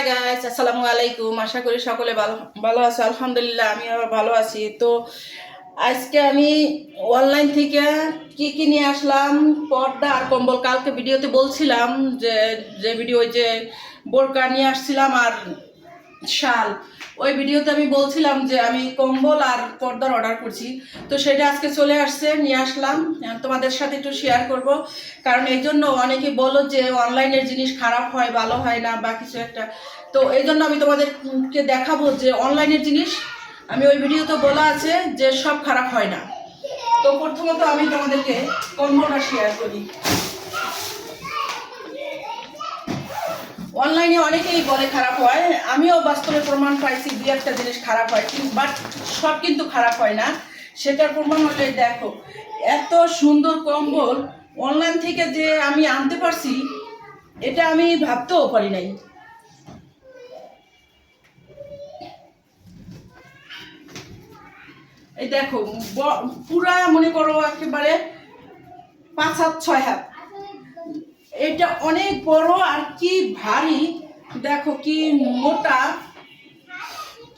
Guys, আসসালামু আলাইকুম। আশা করি সকলে ভালো ভালো আছো। আলহামদুলিল্লাহ আমি আবার ভালো আছি। তো আজকে আমি অনলাইন থেকে কি কি নিয়ে আসলাম, পর্দা আর কম্বল। কালকে ভিডিওতে বলছিলাম যে যে ভিডিও যে বোরকা নিয়ে আসছিলাম আর শাল, ওই ভিডিওতে আমি বলছিলাম যে আমি কম্বল আর পর্দার অর্ডার করছি। তো সেটা আজকে চলে আসছে, নিয়ে আসলাম তোমাদের সাথে একটু শেয়ার করব। কারণ এই জন্য অনেকে বলো যে অনলাইনের জিনিস খারাপ হয়, ভালো হয় না বা কিছু একটা। তো এই জন্য আমি তোমাদেরকে দেখাবো যে অনলাইনের জিনিস আমি ওই ভিডিওতে বলা আছে যে সব খারাপ হয় না। তো প্রথমত আমি তোমাদেরকে কম্বলটা শেয়ার করি। অনলাইনে অনেকেই বলে খারাপ হয়, আমিও বাস্তবে প্রমাণ পাইছি দুই একটা জিনিস খারাপ হয়, বাট সব কিন্তু খারাপ হয় না। সেটার প্রমাণ হলে দেখো, এত সুন্দর কম্বল অনলাইন থেকে যে আমি আনতে পারছি এটা আমি ভাবতেও পারি নাই। এই দেখো, পুরা মনে করো একেবারে 5 হাত 6 হাত, এটা অনেক বড় আর কি ভারী। দেখো কি মোটা,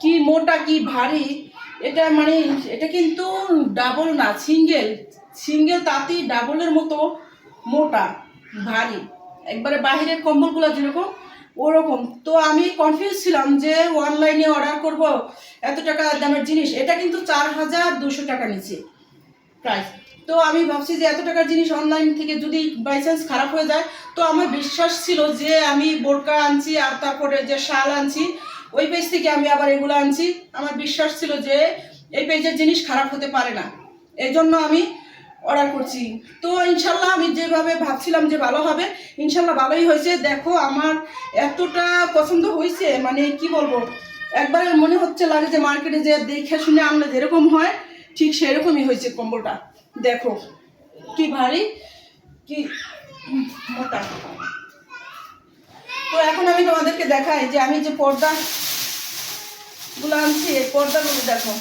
কি মোটা কি ভারী। এটা মানে এটা কিন্তু ডাবল না, সিঙ্গেল সিঙ্গেল, তাতেই ডাবলের মতো মোটা ভারী, একবারে বাহিরের কম্বলগুলো যেরকম ওরকম। তো আমি কনফিউজ ছিলাম যে অনলাইনে অর্ডার করব এত টাকা দামের জিনিস, এটা কিন্তু 4200 টাকা নিচে প্রাইস। তো আমি ভাবছি যে এত টাকার জিনিস অনলাইন থেকে যদি বাই চান্স খারাপ হয়ে যায়, তো আমার বিশ্বাস ছিল যে আমি বোরকা আনছি আর তারপরে যে শাল আনছি ওই পেজ থেকে আমি আবার এগুলো আনছি, আমার বিশ্বাস ছিল যে এই পেজের জিনিস খারাপ হতে পারে না, এই জন্য আমি অর্ডার করছি। তো ইনশাল্লাহ আমি যেভাবে ভাবছিলাম যে ভালো হবে, ইনশাল্লাহ ভালোই হয়েছে। দেখো আমার এতটা পছন্দ হয়েছে, মানে কি বলবো, একবারে মনে হচ্ছে লাগে যে মার্কেটে যে দেখে শুনে আনলে যেরকম হয় ঠিক সেরকমই হয়েছে কম্বলটা। দেখো কি ভারী, কি মোটা। তো এখন আমি তোমাদেরকে দেখাই যে আমি যে পর্দাগুলো আনছি, এই পর্দাগুলো দেখো।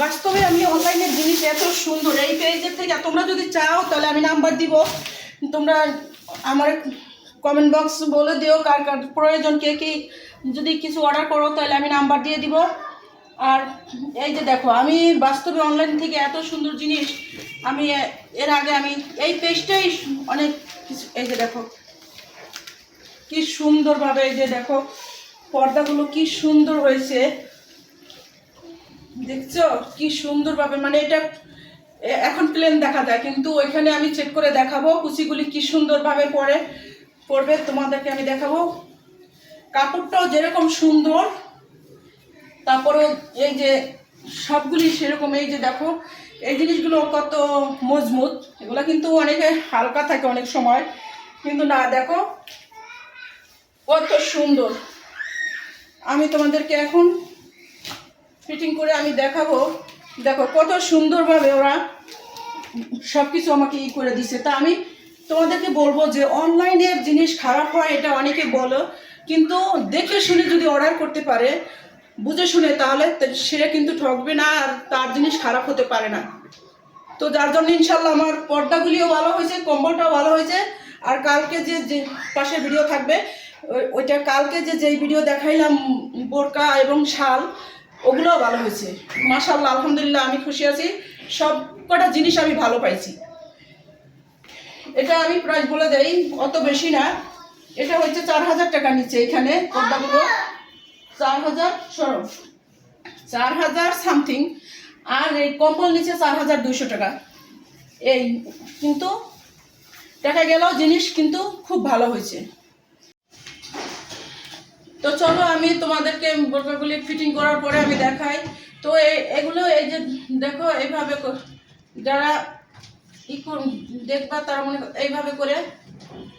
বাস্তবে আমি অনলাইনের জিনিস এত সুন্দর, এই পেজের থেকে তোমরা যদি চাও তাহলে আমি নাম্বার দিব, তোমরা আমার কমেন্ট বক্স বলে দিও কার কার প্রয়োজন, কে কি যদি কিছু অর্ডার করো তাহলে আমি নাম্বার দিয়ে দিব। আর এই যে দেখো, আমি বাস্তবে অনলাইন থেকে এত সুন্দর জিনিস আমি এর আগে আমি এই পেজটাই অনেক কিছু, এই যে দেখো কি সুন্দরভাবে, এই যে দেখো পর্দাগুলো কি সুন্দর হয়েছে, দেখছো কি সুন্দরভাবে। মানে এটা এখন প্লেন দেখা যায়, কিন্তু ওইখানে আমি চেক করে দেখাবো কুচিগুলি কি সুন্দরভাবে পড়বে, তোমাদেরকে আমি দেখাবো। কাপড়টাও যেরকম সুন্দর, তারপরেও এই যে সবগুলি সেরকম। এই যে দেখো এই জিনিসগুলো কত মজবুত, এগুলো কিন্তু অনেকে হালকা থাকে অনেক সময়, কিন্তু না, দেখো কত সুন্দর। আমি তোমাদেরকে এখন ফিটিং করে আমি দেখাবো। দেখো কত সুন্দরভাবে ওরা সব কিছু আমাকে করে দিছে। তা আমি তোমাদেরকে বলবো যে অনলাইনের জিনিস খারাপ হয় এটা অনেকে বলো, কিন্তু দেখে শুনে যদি অর্ডার করতে পারে, বুঝে শুনে, তাহলে সে কিন্তু ঠকবে না আর তার জিনিস খারাপ হতে পারে না। তো যার জন্য ইনশাল্লাহ আমার পর্দাগুলিও ভালো হয়েছে, কম্বলটাও ভালো হয়েছে। আর কালকে যে পাশে ভিডিও থাকবে, ওইটা কালকে যেই ভিডিও দেখাইলাম বোরকা এবং শাল, ওগুলোও ভালো হয়েছে। মাশাআল্লাহ, আলহামদুলিল্লাহ, আমি খুশি আছি। সব কটা জিনিস আমি ভালো পাইছি। এটা আমি প্রাইস বলে দেই, অত বেশি না, এটা হচ্ছে 4000 টাকা নিচে। এখানে পর্দাগুলো 4000 সামথিং, আর এই কম্বল নিচে 4200 টাকা। এই কিন্তু দেখা গেল জিনিস কিন্তু খুব ভালো হয়েছে। তো চলো আমি তোমাদেরকে বোরকাগুলি ফিটিং করার পরে আমি দেখাই। তো এগুলো এই যে দেখো, এইভাবে যারা দেখবা তারা মনে এইভাবে করে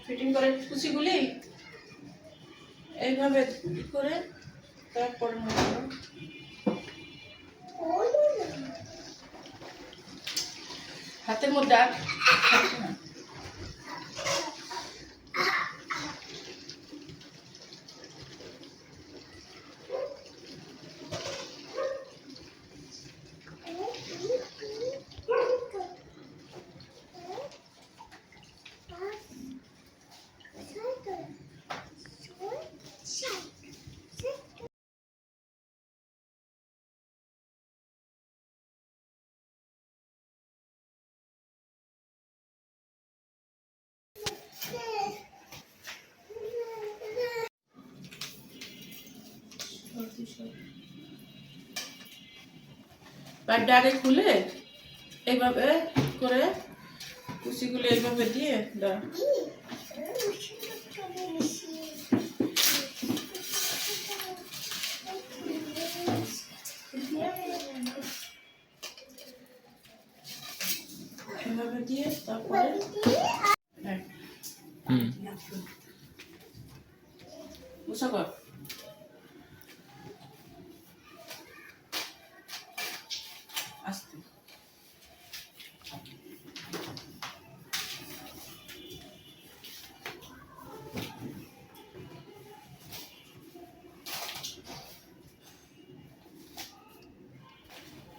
ফিটিং করে কুচিগুলি এইভাবে করে, তারপরে হাতের মধ্যে ডারে খুলে এইভাবে করে কুচিগুলো এইভাবে দিয়ে দাও। এভাবে দিয়ে তারপরে বুঝছো কর আস্তে।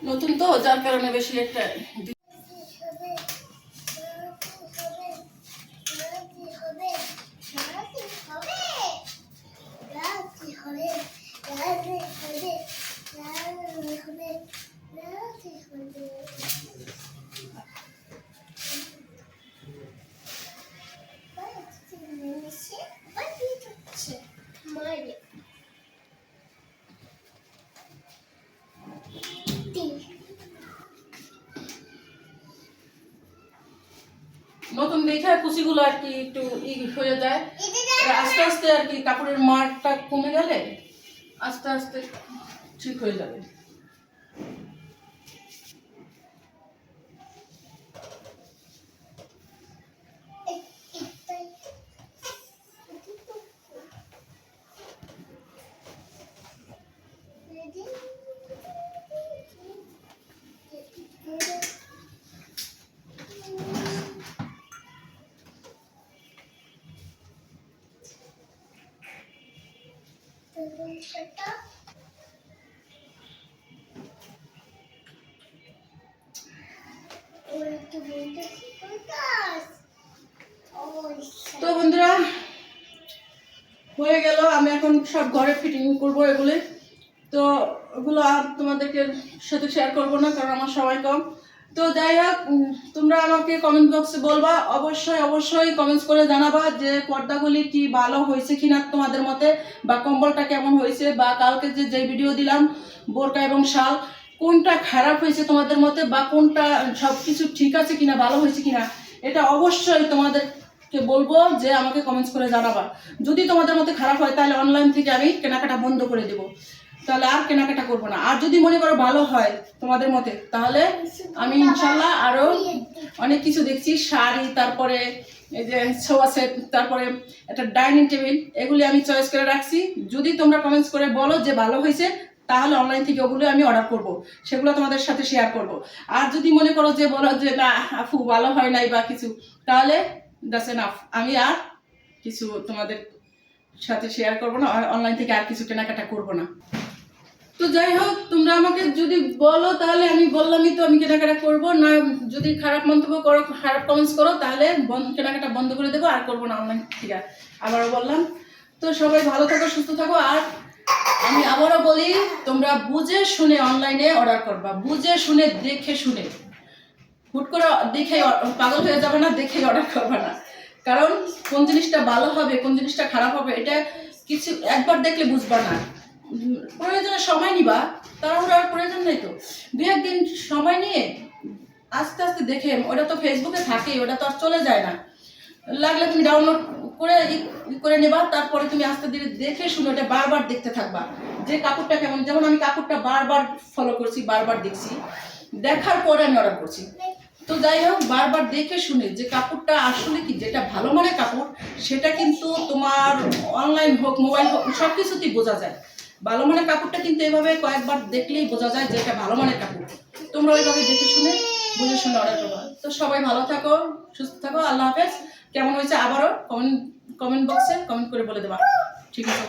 নতুন তো যার কারণে বেশি একটা নতুন দেখে কুচিগুলো আর কি একটু হয়ে যায়, আস্তে আস্তে আর কি কাপড়ের মারটা কমে গেলে আস্তে আস্তে ঠিক হয়ে যাবে। তো বন্ধুরা হয়ে গেল, আমি এখন সব ঘরে ফিটিং করবো এগুলি। তো ওগুলো আর তোমাদেরকে সাথে শেয়ার করবো না, কারণ আমার সময় কম। তো যাই হোক, তোমরা আমাকে কমেন্ট বক্সে বলবা, অবশ্যই অবশ্যই কমেন্টস করে জানাবা যে পর্দাগুলি কি ভালো হয়েছে কিনা তোমাদের মতে, বা কম্বলটা কেমন হয়েছে, বা কালকে যে ভিডিও দিলাম বোরকা এবং শাল কোনটা খারাপ হয়েছে তোমাদের মতে, বা কোনটা সব কিছু ঠিক আছে কিনা, ভালো হয়েছে কিনা, এটা অবশ্যই তোমাদেরকে বলবো যে আমাকে কমেন্টস করে জানাবা। যদি তোমাদের মতে খারাপ হয় তাহলে অনলাইন থেকে আমি কেনাকাটা বন্ধ করে দেবো, তাহলে আর কেনাকাটা করবো না। আর যদি মনে করো ভালো হয় তোমাদের মতে, তাহলে আমি ইনশাল্লাহ আরো অনেক কিছু দেখছি, শাড়ি, তারপরে এই যে সোফা সেট, তারপরে একটা ডাইনিং টেবিল, এগুলি আমি চয়েস করে রাখছি। যদি তোমরা কমেন্টস করে বলো যে ভালো হয়েছে, তাহলে অনলাইন থেকে ওগুলো আমি অর্ডার করব, সেগুলো তোমাদের সাথে শেয়ার করব। আর যদি মনে করো যে বলো যে না আপু ভালো হয় নাই বা কিছু, তাহলে দ্যাটস এনাফ, আমি আর কিছু তোমাদের সাথে শেয়ার করবো না, অনলাইন থেকে আর কিছু কেনাকাটা করবো না। তো যাই হোক, তোমরা আমাকে যদি বলো তাহলে আমি বললামই তো আমি কেনাকাটা করবো না। যদি খারাপ মন্তব্য করো, খারাপ কমেন্টস করো, তাহলে কেনাকাটা বন্ধ করে দেবো, আর করবো না অনলাইন থেকে। আবারও বললাম, তো সবাই ভালো থাকো, সুস্থ থাকো। আর আমি আবারও বলি, তোমরা বুঝে শুনে অনলাইনে অর্ডার করবা, বুঝে শুনে দেখে শুনে। হুট করে দেখে পাগল হয়ে যাবে না, দেখে অর্ডার করবে না। কারণ কোন জিনিসটা ভালো হবে, কোন জিনিসটা খারাপ হবে, এটা কিছু একবার দেখলে বুঝবা না। প্রয়োজনে সময় নিবা, তাড়াহুড়ার প্রয়োজন নেই। তো দু একদিন সময় নিয়ে আস্তে আস্তে দেখে, ওটা তো ফেসবুকে থাকেই, ওটা তো আর চলে যায় না। লাগলে তুমি ডাউনলোড করে নেবা, তারপরে তুমি আস্তে ধীরে দেখে শুনে ওটা বারবার দেখতে থাকবা যে কাপড়টা কেমন। যেমন আমি কাপড়টা বারবার ফলো করছি, বারবার দেখছি, দেখার পরে আমি অর্ডার করছি। তো যাই হোক, বারবার দেখে শুনে যে কাপড়টা আসলে কি, যেটা ভালো মানের কাপড়, সেটা কিন্তু তোমার অনলাইন হোক, মোবাইল হোক, সব কিছুতেই বোঝা যায়। ভালো মানের কাপড়টা কিন্তু এভাবে কয়েকবার দেখলেই বোঝা যায় যে এটা ভালো মানের কাপড়। তোমরা ওইভাবে দেখে শুনে বুঝে শুনে অর্ডার করবা। তো সবাই ভালো থাকো, সুস্থ থাকো, আল্লাহ হাফেজ। কেমন হয়েছে আবারও কমেন্ট বক্সে কমেন্ট করে বলে দেবা, ঠিক আছে?